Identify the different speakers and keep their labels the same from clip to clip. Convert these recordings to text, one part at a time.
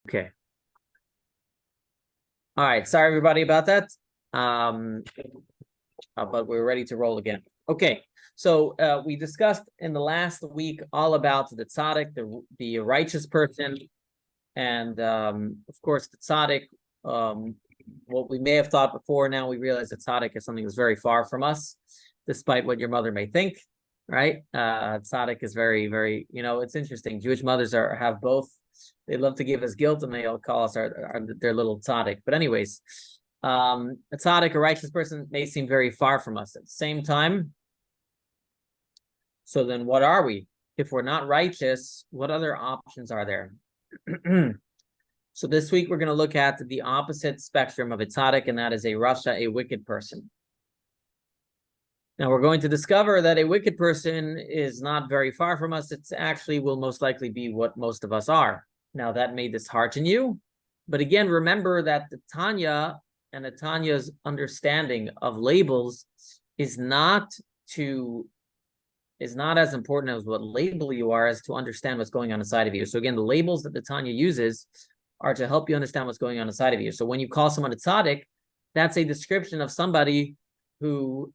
Speaker 1: Okay. All right. Sorry, everybody, about that. But we're ready to roll again. Okay. So we discussed in the last week all about the tzaddik, the righteous person, and of course the tzaddik. What we may have thought before, now we realize that tzaddik is something that's very far from us, despite what your mother may think. Right? Tzaddik is very, very. It's interesting. Jewish mothers have both. They love to give us guilt, and they all call us their little tzaddik. But anyways, a tzaddik, a righteous person, may seem very far from us. At the same time, so then what are we? If we're not righteous, what other options are there? So this week we're going to look at the opposite spectrum of a tzaddik, and that is a Rasha, a wicked person. Now we're going to discover that a wicked person is not very far from us. It's actually will most likely be what most of us are. Now that may dishearten you, but again, remember that the Tanya and the Tanya's understanding of labels is not as important as what label you are as to understand what's going on inside of you. So again, the labels that the Tanya uses are to help you understand what's going on inside of you. So when you call someone a tzaddik, that's a description of somebody who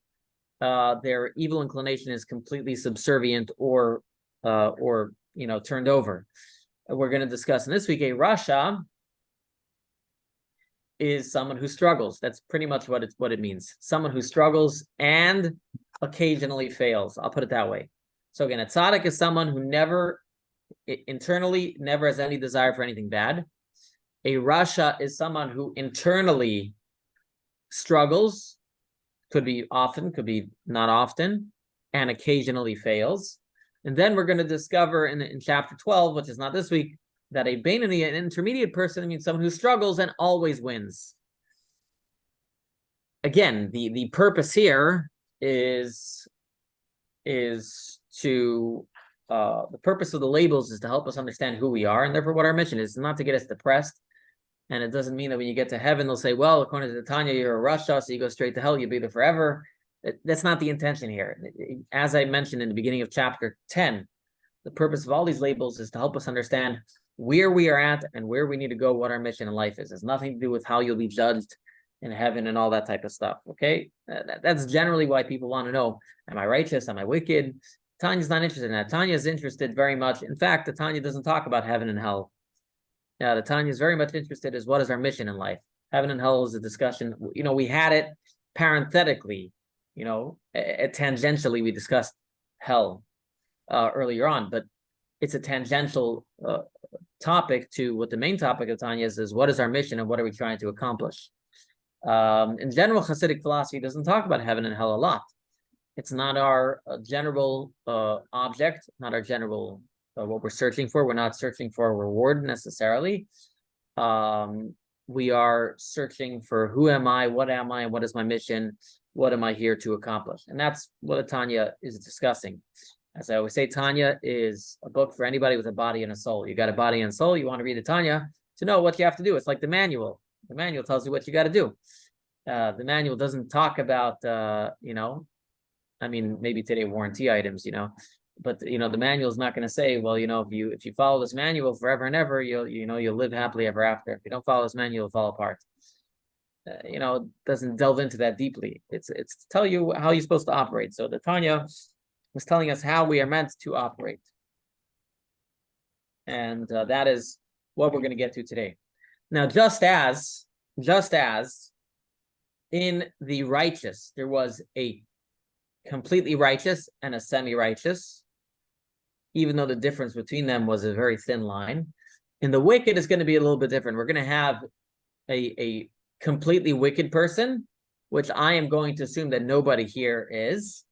Speaker 1: their evil inclination is completely subservient or turned over. We're going to discuss in this week a Rasha is someone who struggles. That's pretty much what it means. Someone who struggles and occasionally fails. I'll put it that way. So again, a tzaddik is someone who internally never has any desire for anything bad. A Rasha is someone who internally struggles, could be often, could be not often, and occasionally fails. And then we're going to discover in chapter 12, which is not this week, that a Beinoni, an intermediate person, means someone who struggles and always wins. Again, the purpose here is to the purpose of the labels is to help us understand who we are, and therefore what our mission is not to get us depressed. And it doesn't mean that when you get to heaven, they'll say, well, according to the Tanya, you're a Rasha, so you go straight to hell, you'll be there forever. That's not the intention here. As I mentioned in the beginning of chapter 10, the purpose of all these labels is to help us understand where we are at and where we need to go, what our mission in life is. It has nothing to do with how you'll be judged in heaven and all that type of stuff, okay? That's generally why people want to know, am I righteous? Am I wicked? Tanya's not interested in that. Tanya is interested very much. In fact, the Tanya doesn't talk about heaven and hell. The Tanya is very much interested in what is our mission in life. Heaven and hell is a discussion. We had it parenthetically, tangentially we discussed hell earlier on, but it's a tangential topic to what the main topic of Tanya is what is our mission and what are we trying to accomplish. In general, Hasidic philosophy doesn't talk about heaven and hell a lot. It's not our general object, not our general what we're searching for. We're not searching for a reward necessarily. We are searching for who am I, what is my mission, what am I here to accomplish? And that's what Tanya is discussing. As I always say, Tanya is a book for anybody with a body and a soul. You got a body and soul, you want to read the Tanya to know what you have to do. It's like the manual. The manual tells you what you got to do. The manual doesn't talk about, maybe today warranty items, but the manual is not going to say, well, if you follow this manual forever and ever, you'll live happily ever after. If you don't follow this manual, you'll fall apart. It doesn't delve into that deeply. It's to tell you how you're supposed to operate. So the Tanya was telling us how we are meant to operate, and that is what we're going to get to today. Now, just as in the righteous, there was a completely righteous and a semi-righteous, even though the difference between them was a very thin line. In the wicked, it's going to be a little bit different. We're going to have a completely wicked person, which I am going to assume that nobody here is.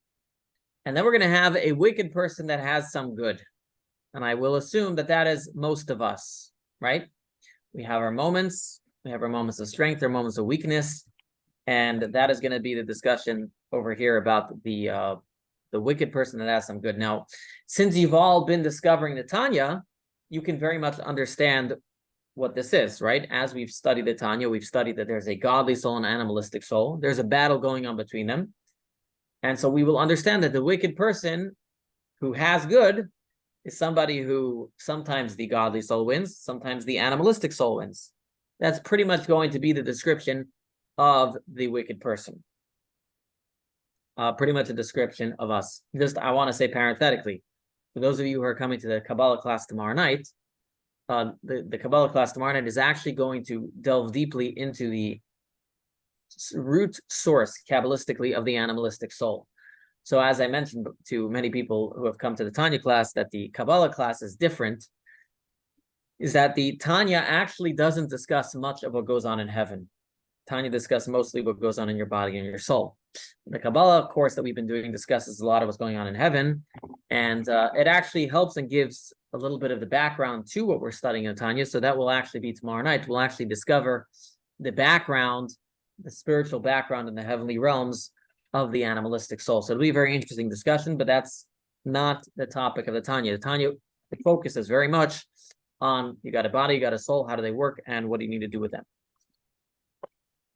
Speaker 1: And then we're going to have a wicked person that has some good. And I will assume that is most of us, right? We have our moments. We have our moments of strength, our moments of weakness. And that is going to be the discussion over here about the wicked person that has some good. Now, since you've all been discovering the Tanya, you can very much understand what this is, right? As we've studied the Tanya, we've studied that there's a godly soul and an animalistic soul. There's a battle going on between them. And so we will understand that the wicked person who has good is somebody who sometimes the godly soul wins, sometimes the animalistic soul wins. That's pretty much going to be the description of the wicked person. Pretty much a description of us. Just, I want to say parenthetically, for those of you who are coming to the Kabbalah class tomorrow night, the Kabbalah class tomorrow night is actually going to delve deeply into the root source, Kabbalistically, of the animalistic soul. So as I mentioned to many people who have come to the Tanya class, that the Kabbalah class is different, is that the Tanya actually doesn't discuss much of what goes on in heaven. Tanya discusses mostly what goes on in your body and your soul. The Kabbalah course that we've been doing discusses a lot of what's going on in heaven, and it actually helps and gives a little bit of the background to what we're studying in Tanya. So that will actually be tomorrow night. We'll actually discover the background, the spiritual background in the heavenly realms of the animalistic soul. So it'll be a very interesting discussion, but that's not the topic of the Tanya. The Tanya, the focus is very much on, you got a body, you got a soul, how do they work, and what do you need to do with them?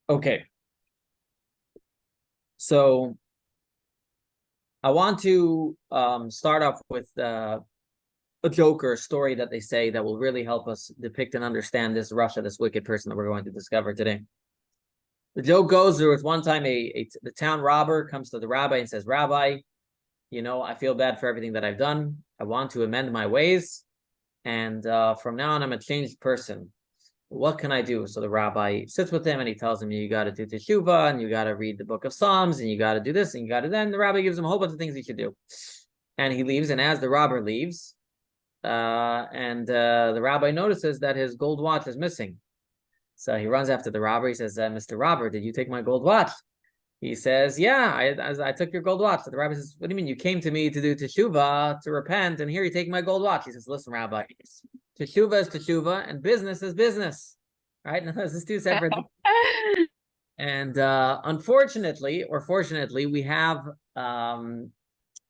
Speaker 1: Okay. So I want to start off with a joke or a story that they say that will really help us depict and understand this Rasha, this wicked person that we're going to discover today. The joke goes, there was one time the town robber comes to the rabbi and says, "Rabbi, you know, I feel bad for everything that I've done. I want to amend my ways. And from now on, I'm a changed person. What can I do?" So the rabbi sits with him and he tells him, you got to do teshuvah, and you got to read the book of Psalms, and you got to do this, and you got to then. The rabbi gives him a whole bunch of things he should do. And he leaves, and as the robber leaves, the rabbi notices that his gold watch is missing. So he runs after the robber. He says, "Mr. Robber, did you take my gold watch?" He says, "Yeah, I took your gold watch." So the rabbi says, "What do you mean? You came to me to do teshuvah, to repent, and here you take my gold watch." He says, "Listen, Rabbi, teshuvah is teshuvah, and business is business, right? And this is two separate." And unfortunately, or fortunately, we have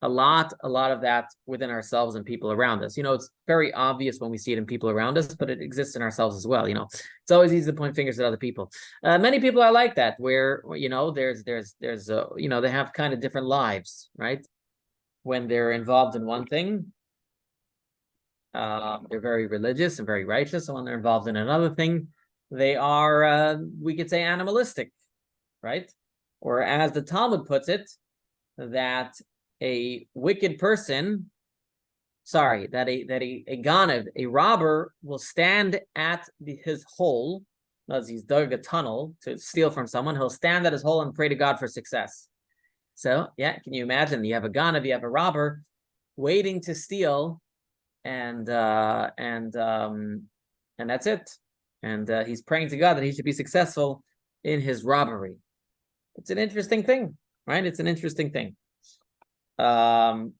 Speaker 1: a lot of that within ourselves and people around us. You know, it's very obvious when we see it in people around us, but it exists in ourselves as well. You know, it's always easy to point fingers at other people. Many people are like that, where, you know, there's you know, they have kind of different lives, right? When they're involved in one thing, they're very religious and very righteous, and when they're involved in another thing, they are, we could say, animalistic, right? Or as the Talmud puts it, that a wicked person, that a ganav, a robber, will stand at his hole, as he's dug a tunnel to steal from someone. He'll stand at his hole and pray to God for success. So, yeah, can you imagine? You have a ganav, you have a robber waiting to steal, and that's it. And he's praying to God that he should be successful in his robbery. It's an interesting thing, right? It's an interesting thing. So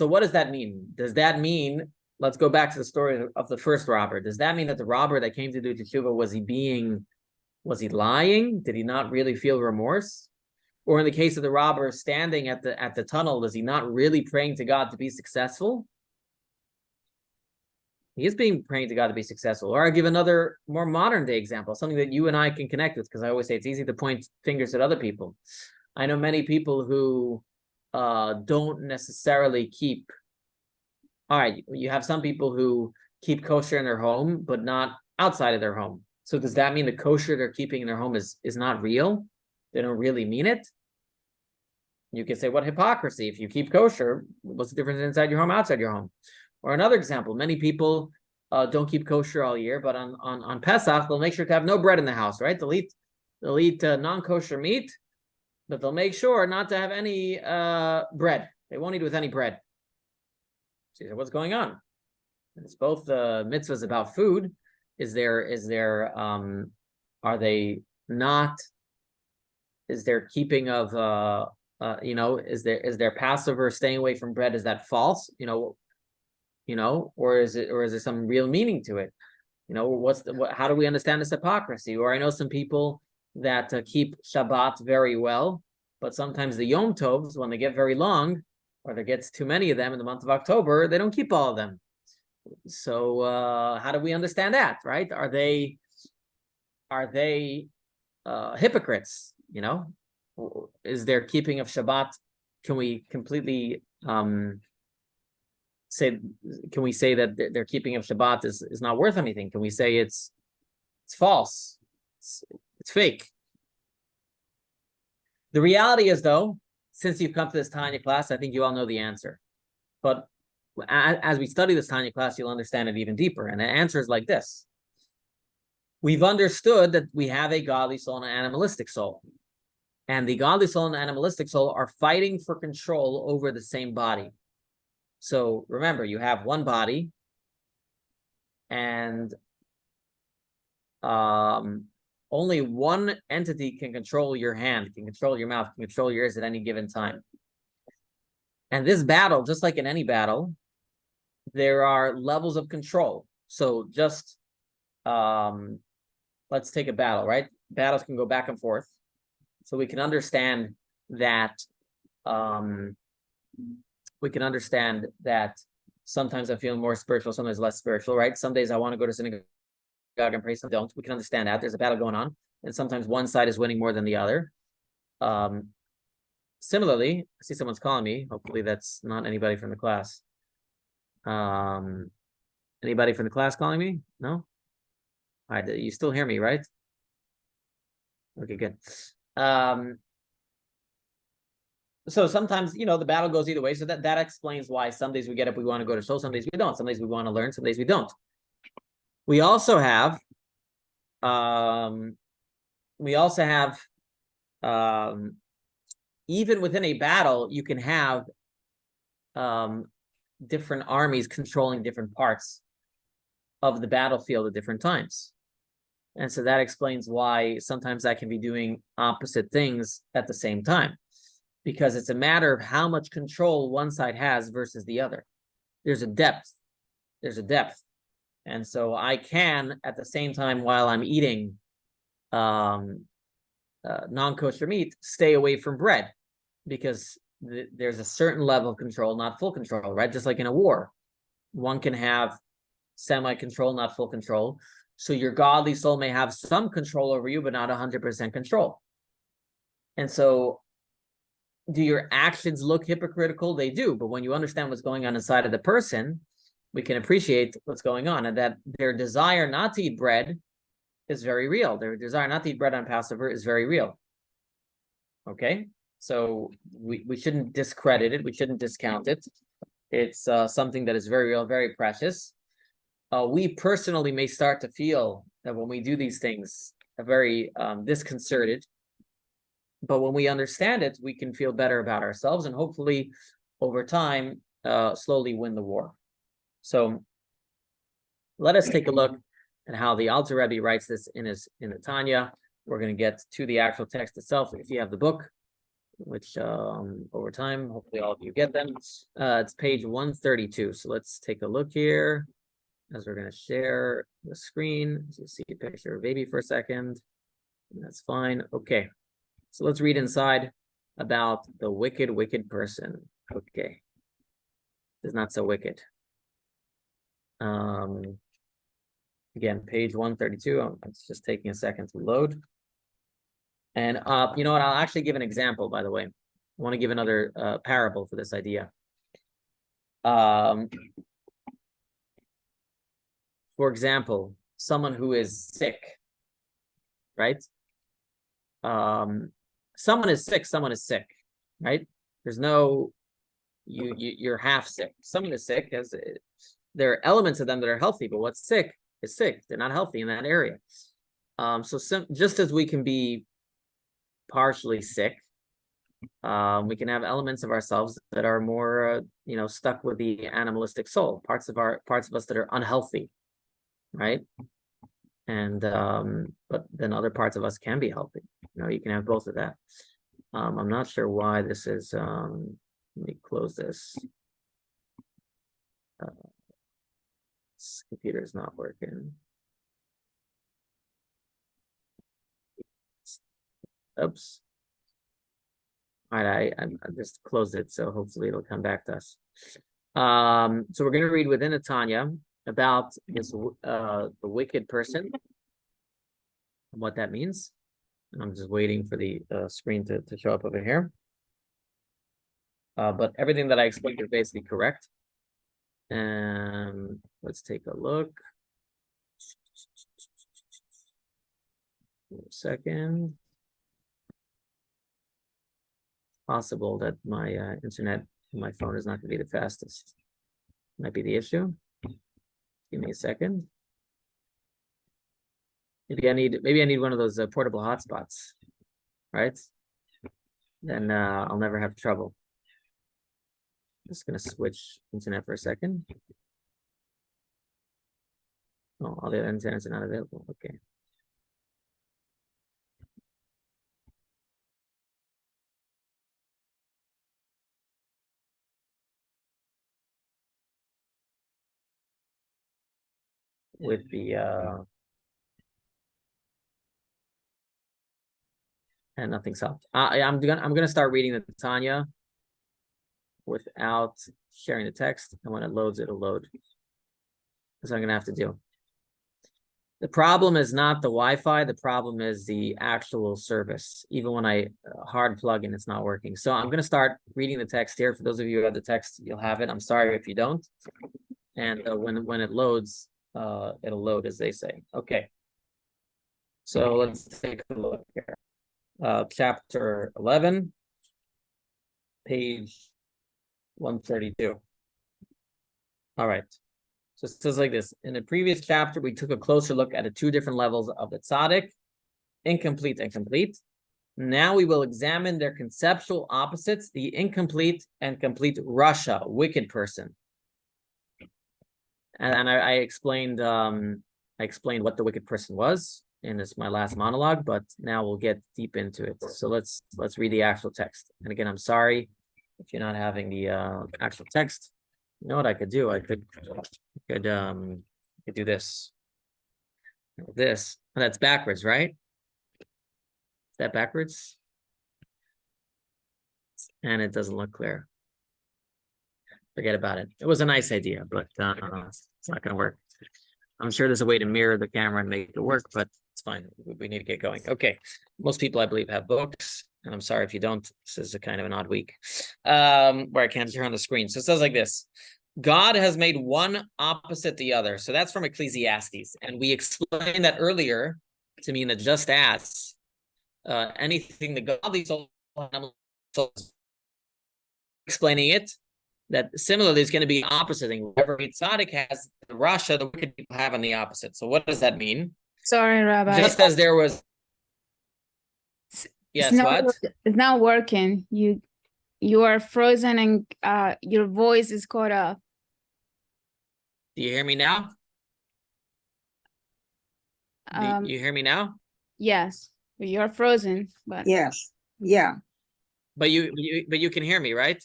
Speaker 1: what does that mean? Does that mean, let's go back to the story of the first robber. Does that mean that the robber that came to do teshuvah, was he lying? Did he not really feel remorse? Or in the case of the robber standing at the tunnel, is he not really praying to God to be successful? He is praying to God to be successful. Or I'll give another more modern day example, something that you and I can connect with, because I always say it's easy to point fingers at other people. I know many people who don't necessarily keep. All right, you have some people who keep kosher in their home, but not outside of their home. So does that mean the kosher they're keeping in their home is not real? They don't really mean it? You could say, what hypocrisy? If you keep kosher, what's the difference inside your home, outside your home? Or another example, many people don't keep kosher all year, but on Pesach, they'll make sure to have no bread in the house, right? They'll eat non-kosher meat, but they'll make sure not to have any bread. They won't eat with any bread. So what's going on? It's both the mitzvahs about food. Is there keeping of is there Passover staying away from bread? Is that false? Or is there some real meaning to it? How do we understand this hypocrisy? Or I know some people that keep Shabbat very well, but sometimes the Yom Tovs, when they get very long, or there gets too many of them in the month of October, they don't keep all of them. So how do we understand that, right? Are they hypocrites? Is their keeping of Shabbat, can we completely say, can we say that their keeping of Shabbat is not worth anything? Can we say it's false? It's fake. The reality is, though, since you've come to this Tanya class, I think you all know the answer. But as we study this Tanya class, you'll understand it even deeper. And the answer is like this. We've understood that we have a godly soul and an animalistic soul. And the godly soul and the animalistic soul are fighting for control over the same body. So remember, you have one body, and only one entity can control your hand, can control your mouth, can control your ears at any given time. And this battle, just like in any battle, there are levels of control. So just let's take a battle, right? Battles can go back and forth. So we can understand that sometimes I'm feeling more spiritual, sometimes less spiritual, right? Some days I want to go to synagogue and pray, some don't. We can understand that there's a battle going on, and sometimes one side is winning more than the other. Similarly, I see someone's calling me. Hopefully that's not anybody from the class. Anybody from the class calling me? No? All right, you still hear me, right? Okay, good. So sometimes, the battle goes either way. So that explains why some days we get up, we want to go to shul, some days we don't. Some days we want to learn, some days we don't. We also have, even within a battle, you can have different armies controlling different parts of the battlefield at different times. And so that explains why sometimes I can be doing opposite things at the same time, because it's a matter of how much control one side has versus the other. There's a depth. And so I can, at the same time, while I'm eating non-kosher meat, stay away from bread, because there's a certain level of control, not full control, right? Just like in a war, one can have semi-control, not full control. So your godly soul may have some control over you, but not 100% control. And so do your actions look hypocritical? They do. But when you understand what's going on inside of the person, we can appreciate what's going on, and that their desire not to eat bread is very real. Their desire not to eat bread on Passover is very real. Okay? So we shouldn't discredit it. We shouldn't discount it. It's something that is very real, very precious. We personally may start to feel that when we do these things, very disconcerted. But when we understand it, we can feel better about ourselves, and hopefully, over time, slowly win the war. So, let us take a look at how the Alter Rebbe writes this in the Tanya. We're going to get to the actual text itself. If you have the book, which over time, hopefully all of you get them. It's page 132. So let's take a look here, as we're going to share the screen. So you see a picture of a baby for a second. That's fine. Okay. So let's read inside about the wicked, wicked person. Okay. It's not so wicked. Again, page 132. It's just taking a second to load. And you know what? I'll actually give an example, by the way. I want to give another parable for this idea. For example, someone who is sick, right? Someone is sick, right? There's no, you're half sick. Someone is sick, there are elements of them that are healthy, but what's sick is sick. They're not healthy in that area. Just as we can be partially sick, we can have elements of ourselves that are more, stuck with the animalistic soul, parts of us that are unhealthy, right? And but then other parts of us can be healthy. You can have both of that. I'm not sure why this is. Let me close this. This computer is not working. Oops. All right, I just closed it, so hopefully it'll come back to us. So we're going to read within the Tanya about this the wicked person and what that means. I'm just waiting for the screen to show up over here. But everything that I explained is basically correct. Let's take a look. Wait a second. Possible that my internet on my phone is not going to be the fastest. Might be the issue. Give me a second. Maybe I need one of those portable hotspots, right? Then I'll never have trouble. Just gonna switch internet for a second. Oh, all the other internets are not available. Okay. With the and nothing's up. I'm gonna start reading the Tanya without sharing the text, and when it loads, it'll load. That's what I'm gonna have to do. The problem is not the Wi-Fi. The problem is the actual service. Even when I hard plug in, it's not working. So I'm gonna start reading the text here. For those of you who have the text, you'll have it. I'm sorry if you don't. And when it loads, it'll load, as they say. Okay. So let's take a look here. Chapter 11, page 132. All right. So it says like this. In the previous chapter, we took a closer look at the two different levels of the tzaddik, incomplete and complete. Now we will examine their conceptual opposites, the incomplete and complete Rasha, wicked person. And I explained what the wicked person was in my last monologue, but now we'll get deep into it. So let's read the actual text. And again, I'm sorry if you're not having the actual text. You know what I could do? I could do this. This. Oh, that's backwards, right? Is that backwards? And it doesn't look clear. Forget about it. It was a nice idea, but it's not going to work. I'm sure there's a way to mirror the camera and make it work, but it's fine. We need to get going. Okay. Most people, I believe, have books. And I'm sorry if you don't. This is a kind of an odd week where I can't turn on the screen. So it says like this. God has made one opposite the other. So that's from Ecclesiastes. And we explained that earlier to mean that just as anything the godly soul, explaining it, that similarly is going to be opposite thing. Whatever tzaddik has, the Rasha, the wicked people have on the opposite. So what does that mean?
Speaker 2: Sorry, Rabbi.
Speaker 1: Just as there was. Yes,
Speaker 2: it's not working. You are frozen and your voice is caught up.
Speaker 1: Do you hear me now? Do you hear me now?
Speaker 2: Yes, but you're frozen. But
Speaker 3: yes, yeah.
Speaker 1: But you can hear me, right?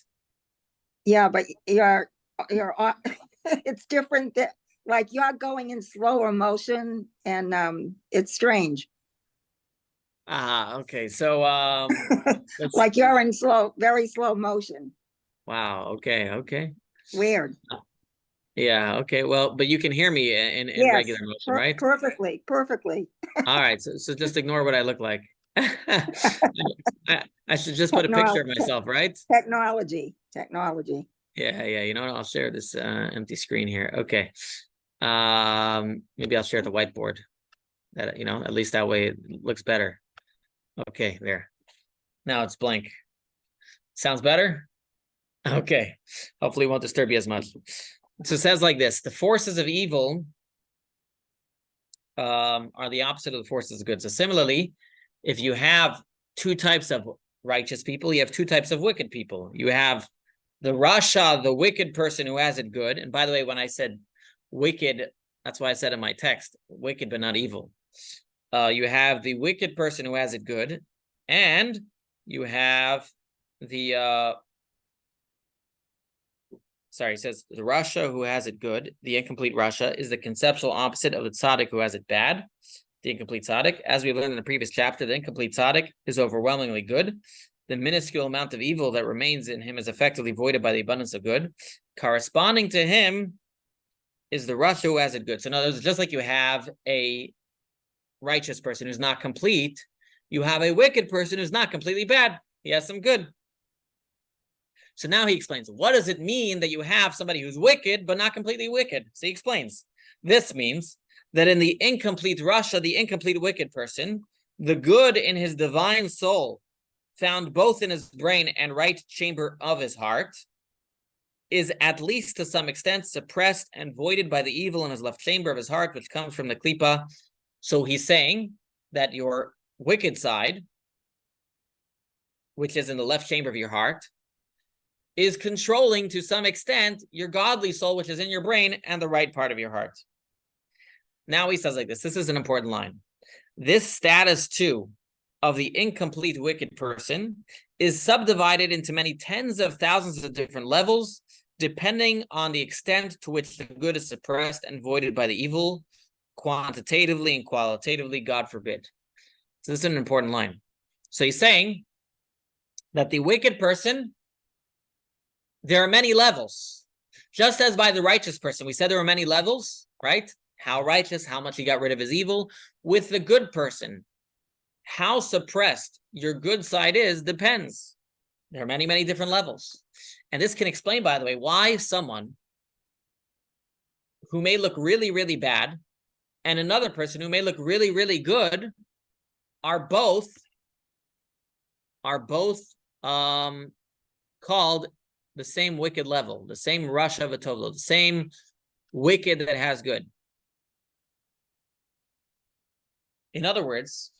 Speaker 3: Yeah, but you're it's different. Like you're going in slower motion, and it's strange.
Speaker 1: Okay. So
Speaker 3: like you're in very slow motion.
Speaker 1: Wow. Okay.
Speaker 3: Weird.
Speaker 1: Yeah. Okay. Well, but you can hear me in
Speaker 3: yes,
Speaker 1: regular motion, right?
Speaker 3: Perfectly.
Speaker 1: All right. So just ignore what I look like. I should just put a picture of myself, right?
Speaker 3: Technology.
Speaker 1: Yeah. You know what? I'll share this empty screen here. Okay. Maybe I'll share the whiteboard. That at least that way it looks better. Okay, there. Now it's blank. Sounds better? Okay. Hopefully it won't disturb you as much. So it says like this: the forces of evil are the opposite of the forces of good. So similarly, if you have two types of righteous people, you have two types of wicked people. You have the Rasha, the wicked person who has it good. And by the way, when I said wicked, that's why I said in my text, wicked but not evil. You have the wicked person who has it good, and you have the it says the Rasha who has it good. The incomplete Rasha is the conceptual opposite of the tzaddik who has it bad. The incomplete tzaddik, as we learned in the previous chapter, the incomplete tzaddik is overwhelmingly good. The minuscule amount of evil that remains in him is effectively voided by the abundance of good. Corresponding to him is the Rasha who has it good. So in other words, just like you have a righteous person who's not complete, you have a wicked person who's not completely bad. He has some good. So now he explains, what does it mean that you have somebody who's wicked, but not completely wicked? So he explains, this means that in the incomplete Rasha, the incomplete wicked person, the good in his divine soul, found both in his brain and right chamber of his heart, is at least to some extent suppressed and voided by the evil in his left chamber of his heart, which comes from the klipa. So he's saying that your wicked side, which is in the left chamber of your heart, is controlling to some extent your godly soul, which is in your brain and the right part of your heart. Now he says like this. This is an important line. This status too of the incomplete wicked person is subdivided into many tens of thousands of different levels, depending on the extent to which the good is suppressed and voided by the evil, quantitatively and qualitatively, God forbid. So this is an important line. So he's saying that the wicked person, there are many levels. Just as by the righteous person, we said there were many levels, right? How righteous, how much he got rid of his evil. With the good person, how suppressed your good side is depends. There are many, many different levels. And this can explain, by the way, why someone who may look really, really bad and another person who may look really, really good are both called the same wicked level, the same Rasha v'tovlo, the same wicked that has good. In other words,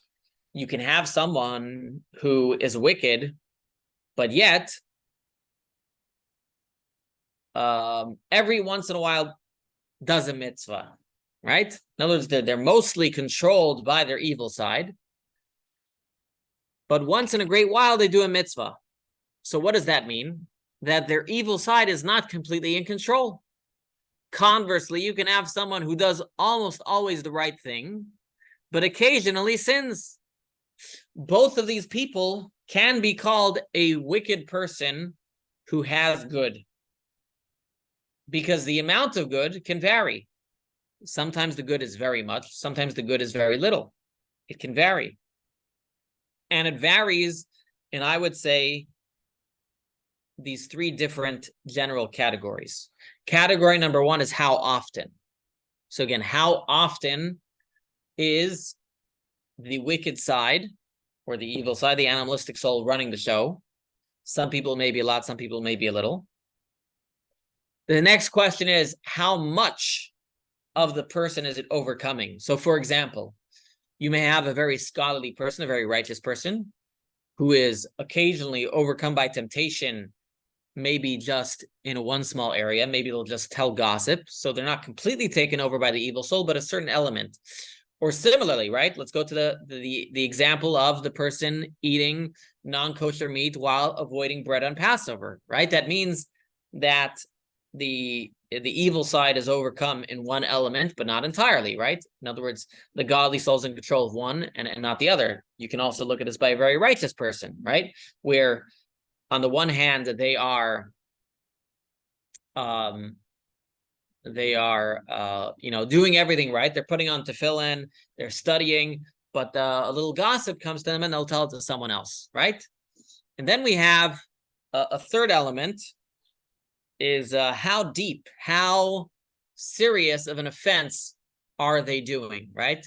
Speaker 1: you can have someone who is wicked, but yet every once in a while does a mitzvah, right? In other words, they're mostly controlled by their evil side, but once in a great while they do a mitzvah. So what does that mean? That their evil side is not completely in control. Conversely, you can have someone who does almost always the right thing, but occasionally sins. Both of these people can be called a wicked person who has good, because the amount of good can vary. Sometimes the good is very much, sometimes the good is very little. It can vary. And it varies in, I would say, these three different general categories. Category number one is how often. So again, how often is the wicked side or the evil side, the animalistic soul, running the show? Some people may be a lot, some people may be a little. The next question is, how much of the person is it overcoming? So for example, you may have a very scholarly person, a very righteous person, who is occasionally overcome by temptation, maybe just in one small area. Maybe they'll just tell gossip, so they're not completely taken over by the evil soul, but a certain element. Or similarly, right? Let's go to the example of the person eating non-kosher meat while avoiding bread on Passover, right? That means that the evil side is overcome in one element, but not entirely, right? In other words, the godly soul is in control of one and not the other. You can also look at this by a very righteous person, right? Where on the one hand, they are doing everything right. They're putting on tefillin, they're studying, but a little gossip comes to them and they'll tell it to someone else, right? And then we have a third element, is how deep, how serious of an offense are they doing, right?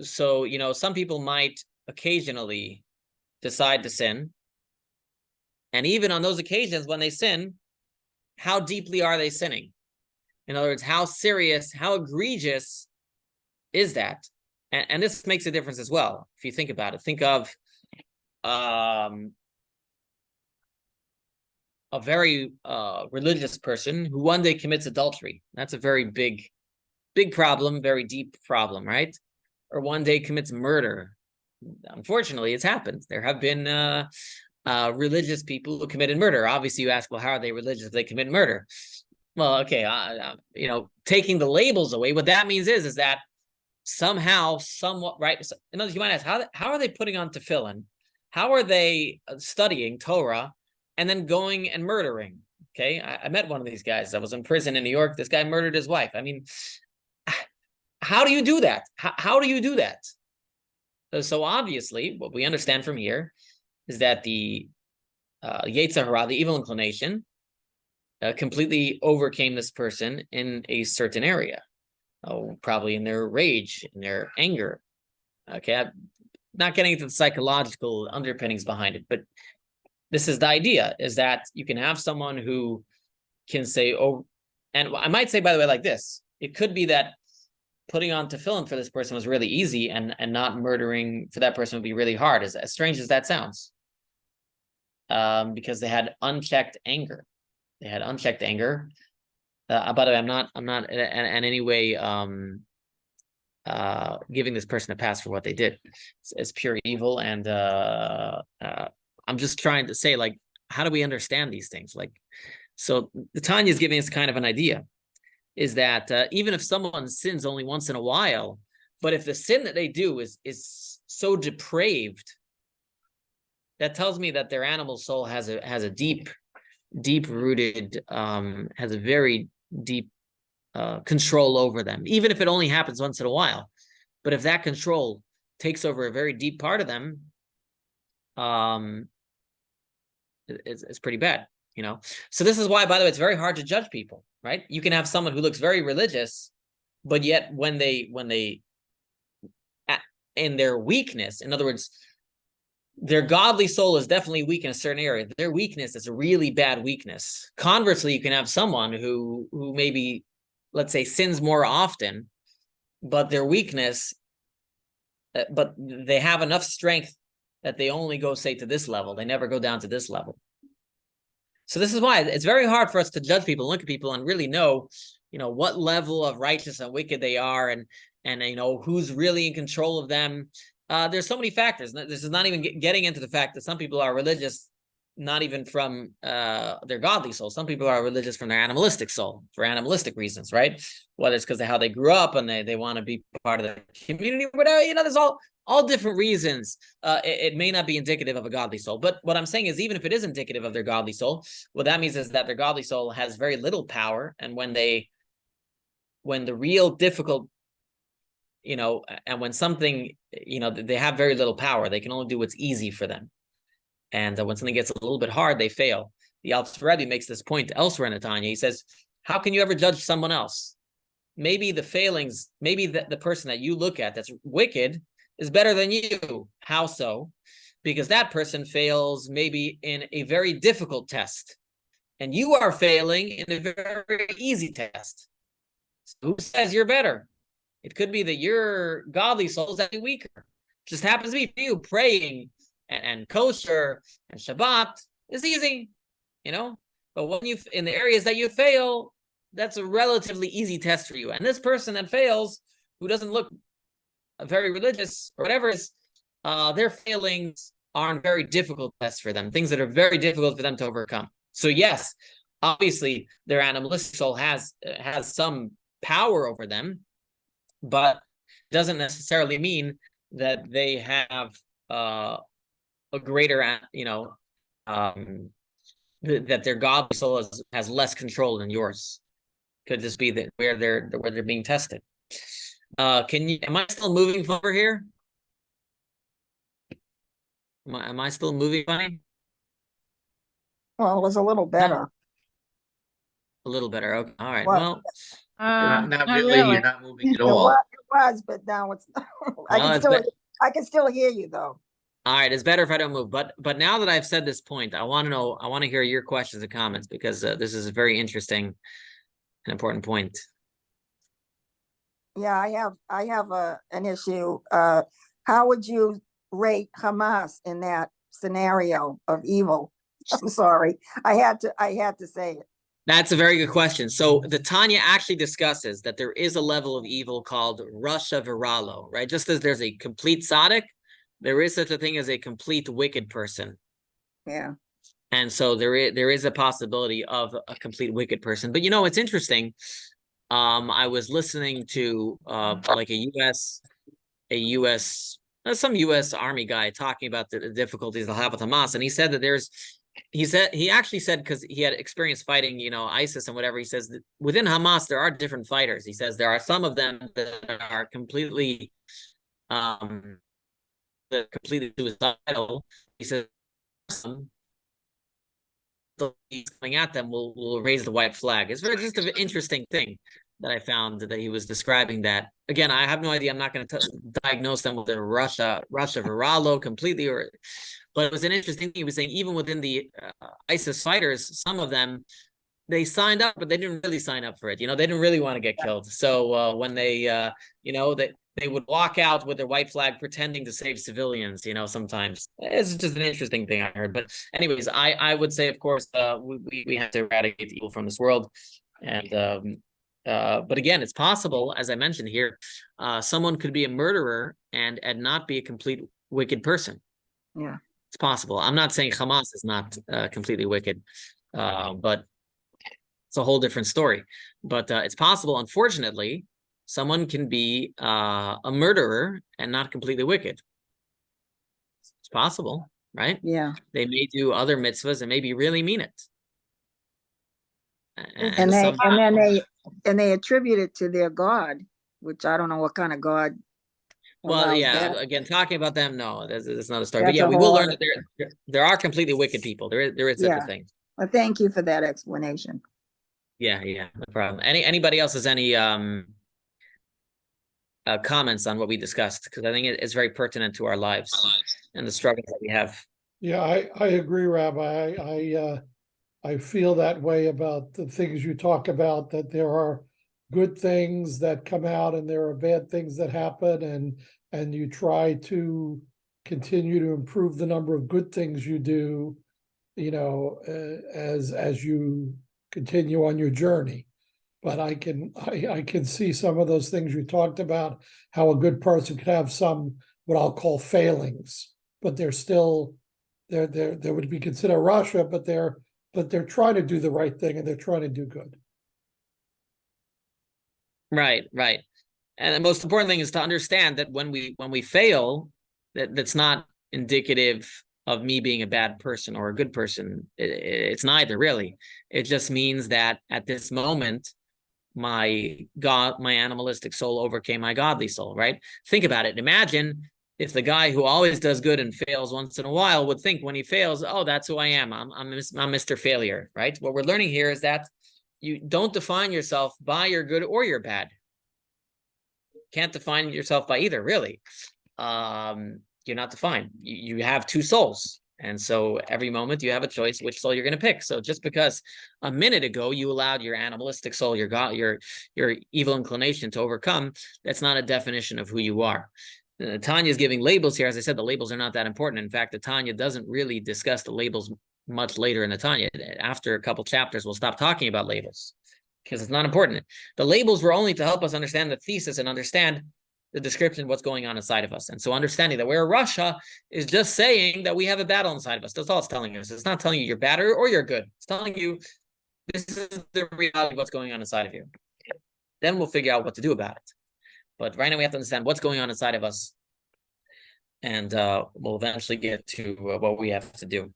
Speaker 1: So, some people might occasionally decide to sin. And even on those occasions when they sin, how deeply are they sinning? In other words, how serious, how egregious is that? And this makes a difference as well. If you think about it, think of a very religious person who one day commits adultery. That's a very big problem, very deep problem, right? Or one day commits murder. Unfortunately, it's happened. There have been religious people who committed murder. Obviously, you ask, well, how are they religious if they commit murder? Well, okay, taking the labels away, what that means is that somehow, somewhat, right? In other words, you might ask, how are they putting on tefillin? How are they studying Torah and then going and murdering? Okay, I met one of these guys. I was in prison in New York. This guy murdered his wife. I mean, how do you do that? How do you do that? So obviously, what we understand from here is that the Yetzer Hara, the evil inclination, completely overcame this person in a certain area. Oh, probably in their rage, in their anger. Okay, I'm not getting into the psychological underpinnings behind it, but this is the idea: is that you can have someone who can say, "Oh," and I might say, by the way, like this: it could be that putting on tefillin for this person was really easy, and not murdering for that person would be really hard. As strange as that sounds, because they had unchecked anger. They had unchecked anger. By the way, I'm not in any way giving this person a pass for what they did. It's pure evil, and I'm just trying to say, like, how do we understand these things? Like, so the Tanya is giving us kind of an idea, is that even if someone sins only once in a while, but if the sin that they do is so depraved, that tells me that their animal soul has a deep rooted, has a very deep control over them, even if it only happens once in a while. But if that control takes over a very deep part of them, it's pretty bad, you know. So this is why, by the way, it's very hard to judge people, right? You can have someone who looks very religious, but yet when they in their weakness, in other words, their godly soul is definitely weak in a certain area. Their weakness is a really bad weakness. Conversely, you can have someone who maybe, let's say, sins more often, but their weakness, but they have enough strength that they only go, say, to this level. They never go down to this level. So this is why it's very hard for us to judge people, look at people, and really know, you know, what level of righteous and wicked they are, and you know, who's really in control of them. There's so many factors. This is not even getting into the fact that some people are religious, not even from their godly soul. Some people are religious from their animalistic soul, for animalistic reasons, right? Whether it's because of how they grew up and they want to be part of the community, whatever. You know, there's all different reasons. It may not be indicative of a godly soul. But what I'm saying is, even if it is indicative of their godly soul, what that means is that their godly soul has very little power. And when the real difficult, you know, and when something, you know, they have very little power, they can only do what's easy for them. And when something gets a little bit hard, they fail. The Alter Rebbe makes this point elsewhere in the Tanya. He says, how can you ever judge someone else? Maybe the failings, maybe the person that you look at that's wicked is better than you. How so? Because that person fails maybe in a very difficult test, and you are failing in a very easy test. So who says you're better? It could be that your godly soul is actually weaker. Just happens to be for you. Praying and kosher and Shabbat is easy, you know. But when you, in the areas that you fail, that's a relatively easy test for you. And this person that fails, who doesn't look very religious or whatever, is their failings are very difficult tests for them, things that are very difficult for them to overcome. So yes, obviously their animalistic soul has some power over them, but doesn't necessarily mean that they have a greater, you know, that their godly soul has less control than yours. Could just be that where they're being tested. Am I still moving over here? Am I still moving funny?
Speaker 3: Well, it was a little better.
Speaker 1: A little better. Okay. All right.
Speaker 3: Well,
Speaker 1: Not really.
Speaker 2: really.
Speaker 1: You're not moving at
Speaker 3: It
Speaker 1: all.
Speaker 3: was, but now it's, I can still hear you though.
Speaker 1: All right, it's better if I don't move. But now that I've said this point, I want to hear your questions and comments, because this is a very interesting and important point.
Speaker 3: Yeah, I have an issue. How would you rate Hamas in that scenario of evil? I'm sorry. I had to say it.
Speaker 1: That's a very good question. So the Tanya actually discusses that there is a level of evil called Rasha Viralo, right? Just as there's a complete tzaddik, there is such a thing as a complete wicked person.
Speaker 3: Yeah.
Speaker 1: And so there is a possibility of a complete wicked person. But you know, it's interesting. I was listening to like some US Army guy talking about the difficulties they'll have with Hamas, and he said that he actually said, because he had experience fighting, you know, ISIS and whatever, he says that within Hamas there are different fighters. He says there are some of them that are completely suicidal. He says he's coming at them will raise the white flag. It's very just an interesting thing that I found that he was describing that. Again, I have no idea. I'm not going to diagnose them with a Rasha Viralo completely, but it was an interesting thing. He was saying even within the ISIS fighters, some of them, they signed up, but they didn't really sign up for it. They didn't really want to get killed. So when they, they would walk out with their white flag pretending to save civilians, sometimes. It's just an interesting thing I heard. But anyways, I would say, of course, we have to eradicate evil from this world. And but again, it's possible, as I mentioned here, someone could be a murderer and not be a complete wicked person.
Speaker 3: Yeah.
Speaker 1: It's possible. I'm not saying Hamas is not completely wicked, but it's a whole different story. But it's possible, unfortunately, someone can be a murderer and not completely wicked. It's possible, right?
Speaker 3: Yeah.
Speaker 1: They may do other mitzvahs and maybe really mean it.
Speaker 3: And they attribute it to their God, which I don't know what kind of God.
Speaker 1: Well,
Speaker 3: allows
Speaker 1: yeah.
Speaker 3: that.
Speaker 1: Again, talking about them, no, that's another story.
Speaker 3: That's
Speaker 1: But yeah,
Speaker 3: a
Speaker 1: we will
Speaker 3: whole
Speaker 1: learn
Speaker 3: other
Speaker 1: that there are completely wicked people. There is such a
Speaker 3: Yeah.
Speaker 1: thing.
Speaker 3: Well, thank you for that explanation.
Speaker 1: Yeah, no problem. Anybody else has any comments on what we discussed? Because I think it's very pertinent to our lives and the struggles that we have.
Speaker 4: Yeah, I agree, Rabbi. I feel that way about the things you talk about, that there are good things that come out and there are bad things that happen, and you try to continue to improve the number of good things you do, as you continue on your journey. But I can see some of those things you talked about, how a good person could have some what I'll call failings, but they're still they would be considered Rasha, but they're trying to do the right thing and they're trying to do good.
Speaker 1: Right. And the most important thing is to understand that when we fail, that's not indicative of me being a bad person or a good person. It's neither, really. It just means that at this moment, my animalistic soul overcame my godly soul, right? Think about it. Imagine if the guy who always does good and fails once in a while would think when he fails, oh, that's who I am. I'm Mr. Failure, right? What we're learning here is that you don't define yourself by your good or your bad. You can't define yourself by either, really. You're not defined. You have two souls. And so every moment you have a choice which soul you're going to pick. So just because a minute ago you allowed your animalistic soul, your evil inclination to overcome, that's not a definition of who you are. Tanya is giving labels here. As I said, the labels are not that important. In fact, the Tanya doesn't really discuss the labels much later in the Tanya. After a couple chapters, we'll stop talking about labels because it's not important. The labels were only to help us understand the thesis and understand the description of what's going on inside of us. And so understanding that we're a Rasha is just saying that we have a battle inside of us. That's all it's telling us. It's not telling you you're bad or you're good. It's telling you this is the reality of what's going on inside of you. Then we'll figure out what to do about it. But right now we have to understand what's going on inside of us. And we'll eventually get to what we have to do.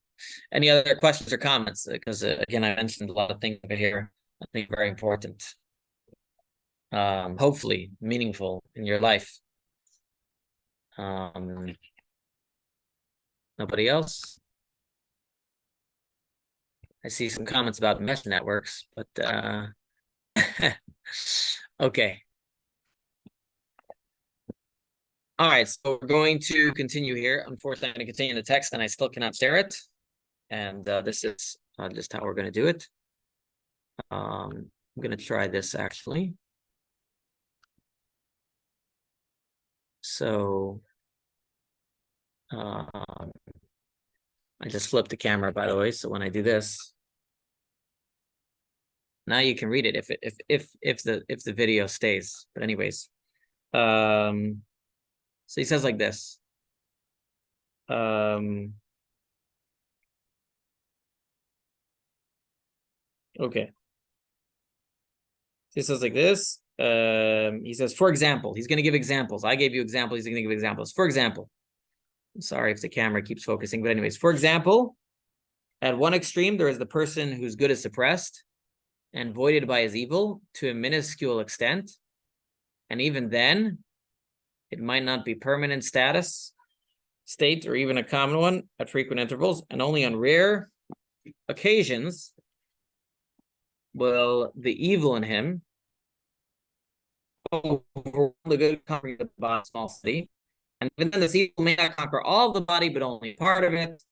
Speaker 1: Any other questions or comments? Because again, I mentioned a lot of things over here. I think very important. Hopefully meaningful in your life. Nobody else? I see some comments about mesh networks, but okay. All right, so we're going to continue here. Unfortunately, I'm going to continue the text and I still cannot share it. And this is just how we're going to do it. I'm going to try this actually. So I just flipped the camera, by the way. So when I do this, now you can read it if the video stays. But anyways, so he says like this. Okay. He says like this. He says, for example, he's going to give examples. I gave you examples. He's going to give examples. For example, I'm sorry if the camera keeps focusing, but anyways, for example, at one extreme, there is the person whose good is suppressed and voided by his evil to a minuscule extent. And even then, it might not be permanent state or even a common one at frequent intervals, and only on rare occasions will the evil in him overwhelm the good conquering the body, small city, and even then this evil may not conquer all the body, but only part of it,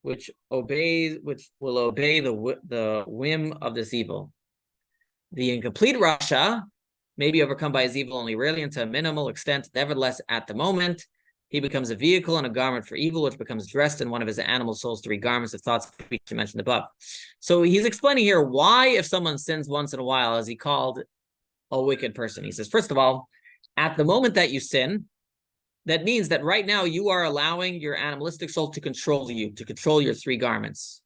Speaker 1: which will obey the whim of this evil. The incomplete Rasha may be overcome by his evil only rarely and to a minimal extent. Nevertheless, at the moment, he becomes a vehicle and a garment for evil, which becomes dressed in one of his animal soul's 3 garments of thoughts, speech, mentioned above. So he's explaining here why, if someone sins once in a while, is he called a wicked person. He says, first of all, at the moment that you sin, that means that right now you are allowing your animalistic soul to control you, to control your 3 garments.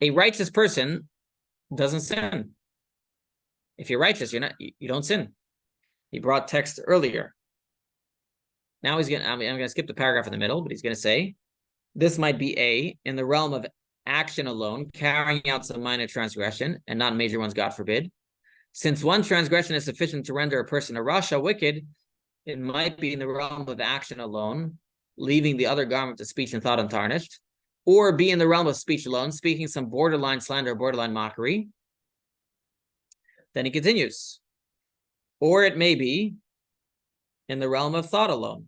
Speaker 1: A righteous person doesn't sin. If you're righteous, you don't sin. He brought text earlier. Now I'm gonna skip the paragraph in the middle, but he's gonna say, this might be in the realm of action alone, carrying out some minor transgression and not major ones, God forbid. Since one transgression is sufficient to render a person a Rasha, wicked, it might be in the realm of action alone, leaving the other garment of speech and thought untarnished, or be in the realm of speech alone, speaking some borderline slander or borderline mockery. Then he continues, or it may be in the realm of thought alone,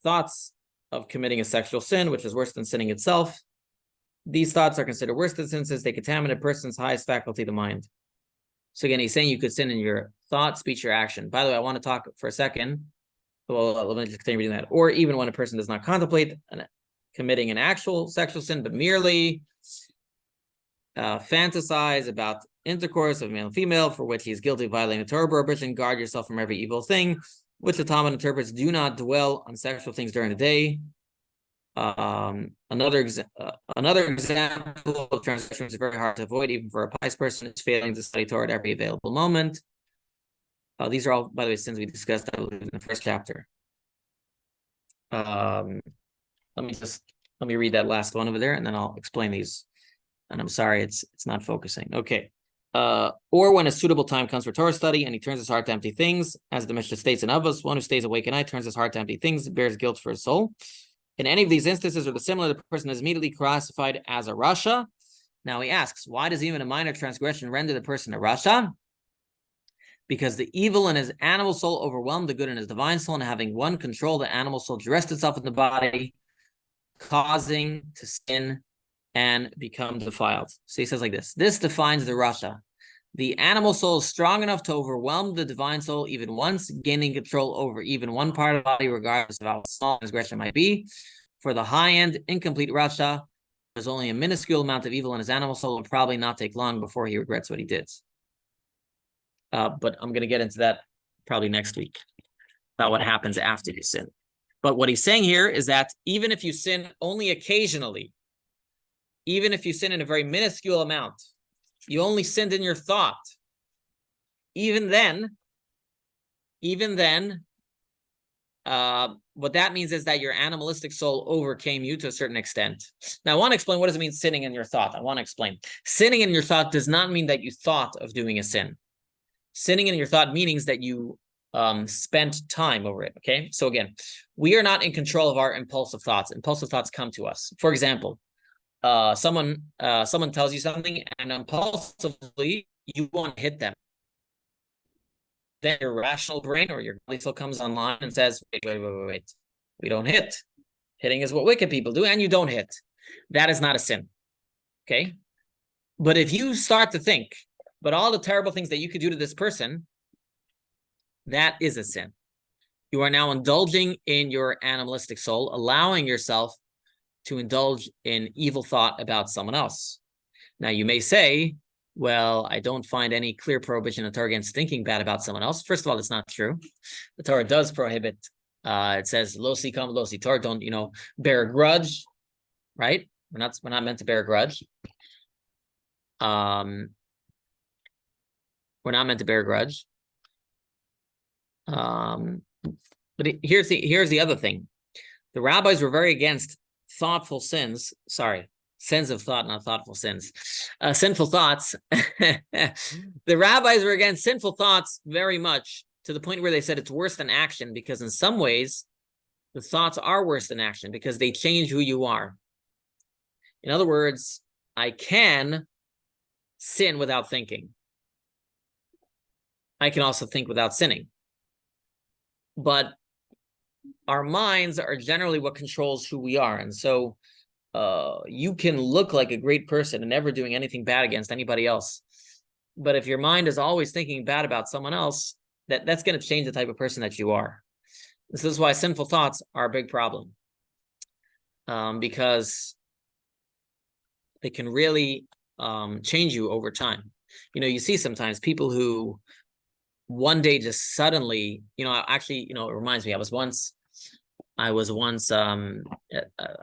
Speaker 1: thoughts of committing a sexual sin, which is worse than sinning itself. These thoughts are considered worse than sin since they contaminate a person's highest faculty, the mind. So again, he's saying you could sin in your thought, speech, or action. By the way, I want to talk for a second. Well, let me just continue reading that. Or even when a person does not contemplate committing an actual sexual sin, but merely fantasize about intercourse of male and female, for which he is guilty of violating the Torah prohibition. Guard yourself from every evil thing, which the Talmud interprets, do not dwell on sexual things during the day. Another example of transgression is very hard to avoid, even for a pious person, is failing to study Torah at every available moment. These are all, by the way, sins we discussed, I believe, in the first chapter. Let me read that last one over there, and then I'll explain these. And I'm sorry, it's not focusing. Okay. Or when a suitable time comes for Torah study, and he turns his heart to empty things, as the Mishnah states in Avos, one who stays awake at night turns his heart to empty things, bears guilt for his soul. In any of these instances or the similar, the person is immediately classified as a Rasha. Now he asks, why does even a minor transgression render the person a Rasha? Because the evil in his animal soul overwhelmed the good in his divine soul, and having one control, the animal soul dressed itself in the body, causing to sin and become defiled. So he says like this, this defines the Rasha. The animal soul is strong enough to overwhelm the divine soul even once, gaining control over even one part of the body, regardless of how small transgression might be. For the high-end, incomplete Rasha, there's only a minuscule amount of evil in his animal soul. It will probably not take long before he regrets what he did. But I'm going to get into that probably next week, about what happens after you sin. But what he's saying here is that even if you sin only occasionally, even if you sin in a very minuscule amount, you only sinned in your thought, even then, what that means is that your animalistic soul overcame you to a certain extent. Now, I want to explain, what does it mean sinning in your thought? I want to explain. Sinning in your thought does not mean that you thought of doing a sin. Sinning in your thought means that you spent time over it, okay? So again, we are not in control of our impulsive thoughts. Impulsive thoughts come to us. For example, someone tells you something and impulsively you want to hit them. Then your rational brain or your godly soul comes online and says, wait. We don't hit. Hitting is what wicked people do, and you don't hit. That is not a sin, okay? But if you start to think, but all the terrible things that you could do to this person, that is a sin. You are now indulging in your animalistic soul, allowing yourself to indulge in evil thought about someone else. Now, you may say, well, I don't find any clear prohibition in the Torah against thinking bad about someone else. First of all, it's not true. The Torah does prohibit, it says, lo sikam, lo sitor, don't, bear a grudge, right? We're not meant to bear a grudge. We're not meant to bear a grudge. But here's the other thing. The rabbis were very against thoughtful sins. Sorry, sins of thought, not thoughtful sins. Sinful thoughts. The rabbis were against sinful thoughts very much, to the point where they said it's worse than action, because in some ways, the thoughts are worse than action because they change who you are. In other words, I can sin without thinking. I can also think without sinning. But our minds are generally what controls who we are. And so you can look like a great person and never doing anything bad against anybody else. But if your mind is always thinking bad about someone else, that's going to change the type of person that you are. This is why sinful thoughts are a big problem. Because they can really change you over time. You know, you see sometimes people who one day just suddenly, actually, it reminds me, I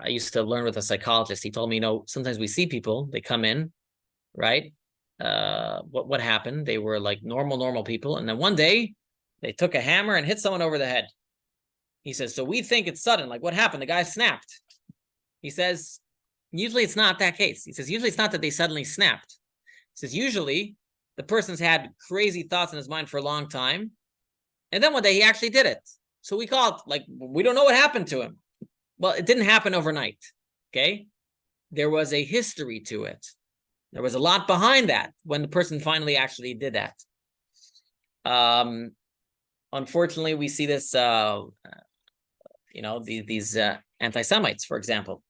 Speaker 1: used to learn with a psychologist. He told me, sometimes we see people, they come in, right? What happened? They were like normal people. And then one day they took a hammer and hit someone over the head. He says, so we think it's sudden. Like, what happened? The guy snapped. He says, usually it's not that case. He says, usually it's not that they suddenly snapped. He says, usually the person's had crazy thoughts in his mind for a long time. And then one day he actually did it. So we call it, like, we don't know what happened to him. Well, it didn't happen overnight, okay? There was a history to it. There was a lot behind that when the person finally actually did that. Unfortunately, we see this, these anti-Semites, for example.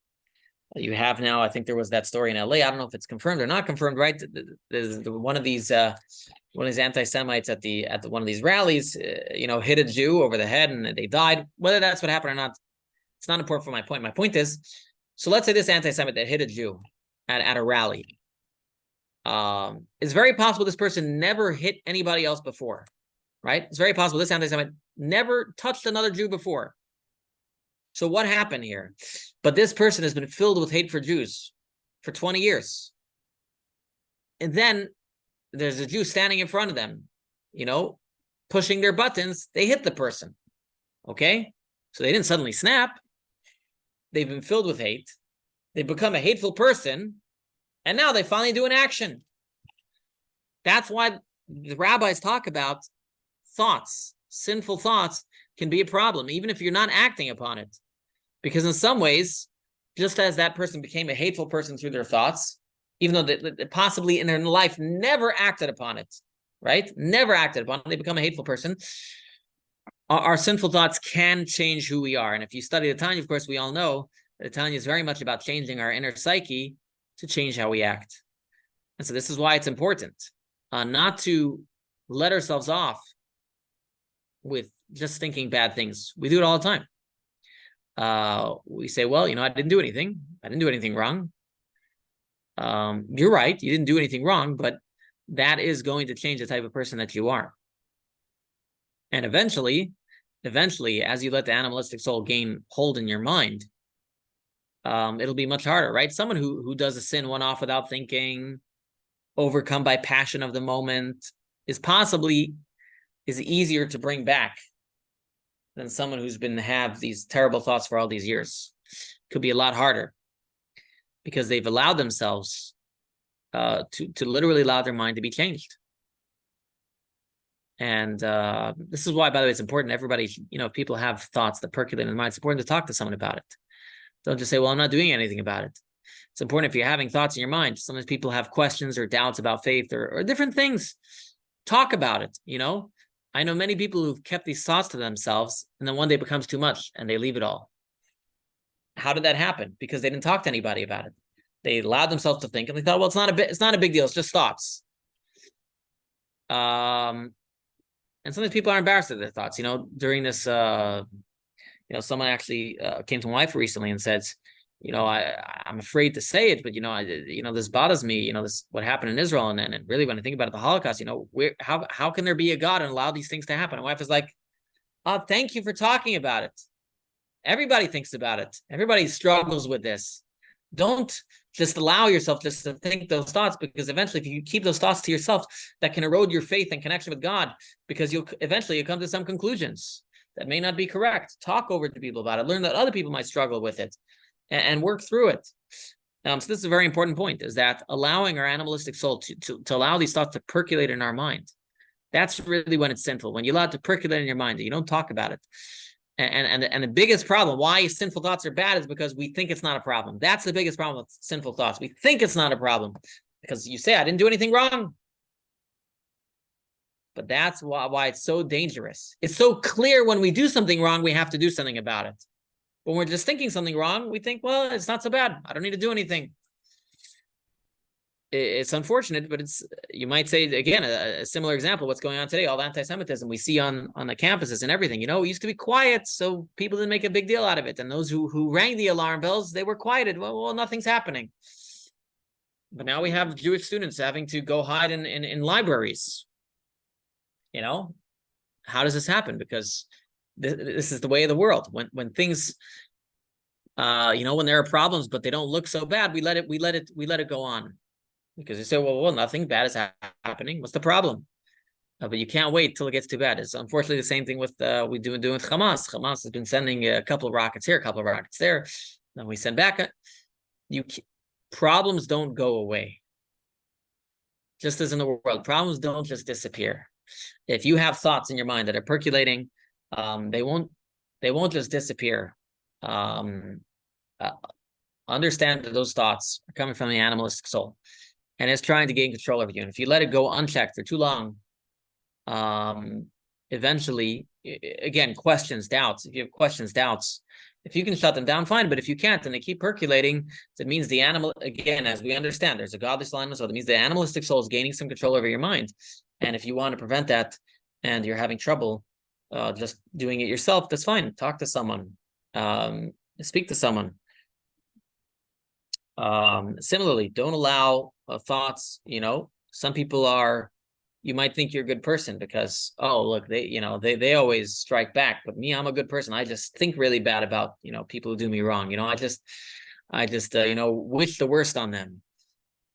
Speaker 1: You have now, I think there was that story in LA. I don't know if it's confirmed or not confirmed, right? There's one of these anti-Semites at one of these rallies, hit a Jew over the head and they died. Whether that's what happened or not, it's not important for my point. My point is, so let's say this anti-Semite that hit a Jew at a rally. It's very possible this person never hit anybody else before, right? It's very possible this anti-Semite never touched another Jew before. So what happened here? But this person has been filled with hate for Jews for 20 years. And then there's a Jew standing in front of them, pushing their buttons. They hit the person, okay? So they didn't suddenly snap. They've been filled with hate. They've become a hateful person. And now they finally do an action. That's why the rabbis talk about thoughts. Sinful thoughts can be a problem, even if you're not acting upon it. Because in some ways, just as that person became a hateful person through their thoughts, even though they possibly in their life never acted upon it, right? Never acted upon it, they become a hateful person. Our sinful thoughts can change who we are. And if you study the Tanya, of course, we all know that the Tanya is very much about changing our inner psyche to change how we act. And so this is why it's important not to let ourselves off with just thinking bad things. We do it all the time. We say, well, I didn't do anything. I didn't do anything wrong. You're right. You didn't do anything wrong, but that is going to change the type of person that you are. And eventually, as you let the animalistic soul gain hold in your mind, it'll be much harder, right? Someone who does a sin one-off without thinking, overcome by passion of the moment, is easier to bring back than someone who's have these terrible thoughts for all these years. Could be a lot harder because they've allowed themselves to literally allow their mind to be changed. And this is why, by the way, it's important. Everybody, if people have thoughts that percolate in their mind, it's important to talk to someone about it. Don't just say, well, I'm not doing anything about it. It's important if you're having thoughts in your mind. Sometimes people have questions or doubts about faith or different things. Talk about it, I know many people who've kept these thoughts to themselves, and then one day it becomes too much, and they leave it all. How did that happen? Because they didn't talk to anybody about it. They allowed themselves to think, and they thought, well, it's not a big deal. It's just thoughts. And sometimes people are embarrassed of their thoughts. During this, someone actually came to my wife recently and said, I'm afraid to say it, but this bothers me. This what happened in Israel, and really when I think about it, the Holocaust, how can there be a God and allow these things to happen? And my wife is like, thank you for talking about it. Everybody thinks about it. Everybody struggles with this. Don't just allow yourself just to think those thoughts, because eventually, if you keep those thoughts to yourself, that can erode your faith and connection with God, because you'll come to some conclusions that may not be correct. Talk over to people about it. Learn that other people might struggle with it. And work through it. So this is a very important point, is that allowing our animalistic soul to allow these thoughts to percolate in our mind. That's really when it's sinful. When you allow it to percolate in your mind, you don't talk about it. And the biggest problem why sinful thoughts are bad is because we think it's not a problem. That's the biggest problem with sinful thoughts. We think it's not a problem because you say, I didn't do anything wrong. But that's why it's so dangerous. It's so clear when we do something wrong, we have to do something about it. When we're just thinking something wrong, we think, well, it's not so bad. I don't need to do anything. It's unfortunate, but it's, you might say, again, a similar example, what's going on today, all the anti-Semitism we see on the campuses and everything. It used to be quiet, so people didn't make a big deal out of it. And those who rang the alarm bells, they were quieted. Well, nothing's happening. But now we have Jewish students having to go hide in libraries. How does this happen? Because this is the way of the world. When things, when there are problems, but they don't look so bad, we let it go on. Because you say, well, nothing bad is happening. What's the problem? But you can't wait till it gets too bad. It's unfortunately the same thing with we doing with Hamas. Hamas has been sending a couple of rockets here, a couple of rockets there. Then we send back. Problems don't go away. Just as in the world, problems don't just disappear. If you have thoughts in your mind that are percolating, they won't just disappear. Understand that those thoughts are coming from the animalistic soul. And it's trying to gain control over you. And if you let it go unchecked for too long, eventually, again, questions, doubts. If you have questions, doubts, if you can shut them down, fine. But if you can't, and they keep percolating, it means the animal, again, as we understand, there's a godly alignment. So it means the animalistic soul is gaining some control over your mind. And if you want to prevent that and you're having trouble just doing it yourself, that's fine. Talk to someone, speak to someone. Similarly, don't allow thoughts, some people you might think you're a good person because, oh, look, they always strike back, but me, I'm a good person. I just think really bad about, people who do me wrong. I just wish the worst on them.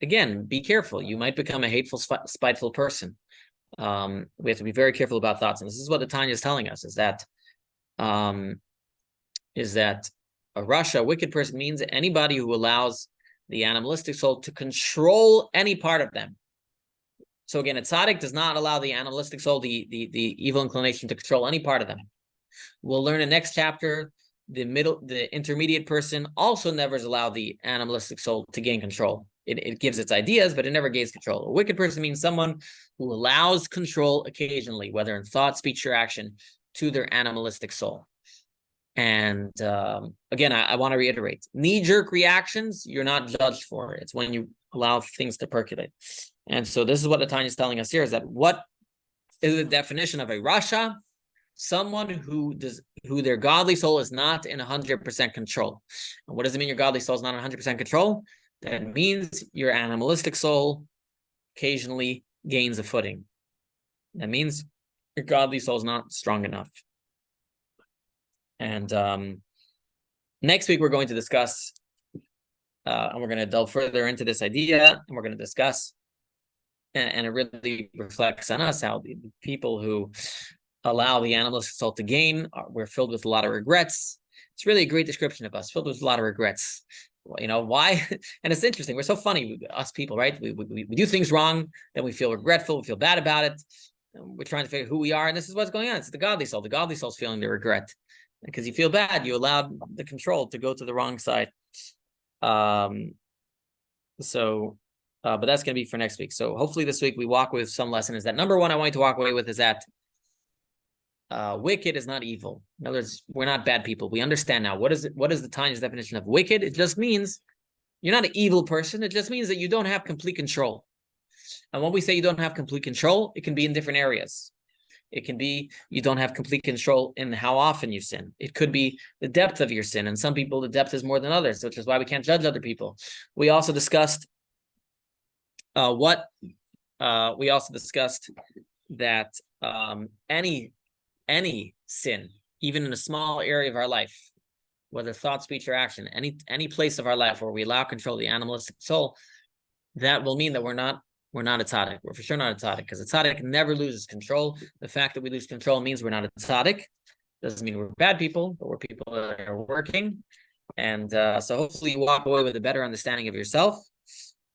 Speaker 1: Again, be careful. You might become a hateful, spiteful person. We have to be very careful about thoughts. And this is what the Tanya is telling us, is that a Rasha, a wicked person, means anybody who allows the animalistic soul to control any part of them. So again, a tzaddik does not allow the animalistic soul, the evil inclination, to control any part of them. We'll learn in the next chapter, the intermediate person also never allow the animalistic soul to gain control. It gives its ideas, but it never gains control. A wicked person means someone who allows control occasionally, whether in thought, speech, or action, to their animalistic soul. And again, I want to reiterate, knee-jerk reactions, you're not judged for. It's when you allow things to percolate. And so this is what the Tanya is telling us here, is that what is the definition of a Rasha? Someone who their godly soul is not in 100% control. And what does it mean your godly soul is not in 100% control? That means your animalistic soul occasionally gains a footing. That means your godly soul is not strong enough. And next week, we're going to discuss, and we're going to delve further into this idea, and we're going to discuss, and it really reflects on us, how the people who allow the animalistic soul to gain, we're filled with a lot of regrets. It's really a great description of us, filled with a lot of regrets. Why? And it's interesting. We're so funny, us people, right? We do things wrong, then we feel regretful, we feel bad about it. And we're trying to figure out who we are, and this is what's going on. It's the godly soul. The godly soul's feeling the regret. Because you feel bad, you allowed the control to go to the wrong side. But that's going to be for next week. So hopefully this week we walk with some lesson. Is that number one I want you to walk away with is that wicked is not evil. In other words, we're not bad people. We understand now. What is the Tanya's definition of wicked? It just means you're not an evil person. It just means that you don't have complete control. And when we say you don't have complete control, it can be in different areas. It can be you don't have complete control in how often you sin. It could be the depth of your sin. And some people, the depth is more than others, which is why we can't judge other people. We also discussed that any sin, even in a small area of our life, whether thought, speech, or action, any place of our life where we allow control of the animalistic soul, that will mean that we're not a tzaddik. We're for sure not a tzaddik, because a tzaddik never loses control. The fact that we lose control means we're not a tzaddik. Doesn't mean we're bad people, but we're people that are working. And so hopefully you walk away with a better understanding of yourself.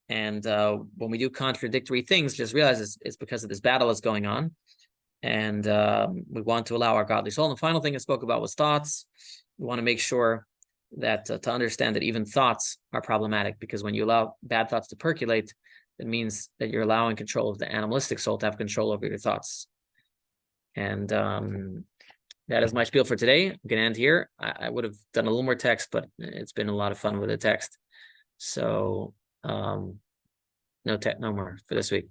Speaker 1: And when we do contradictory things, just realize it's because of this battle that's going on. And we want to allow our godly soul. And the final thing I spoke about was thoughts. We want to make sure that to understand that even thoughts are problematic, because when you allow bad thoughts to percolate, it means that you're allowing control of the animalistic soul to have control over your thoughts. And that is my spiel for today. I'm going to end here. I would have done a little more text, but it's been a lot of fun with the text. So no more for this week.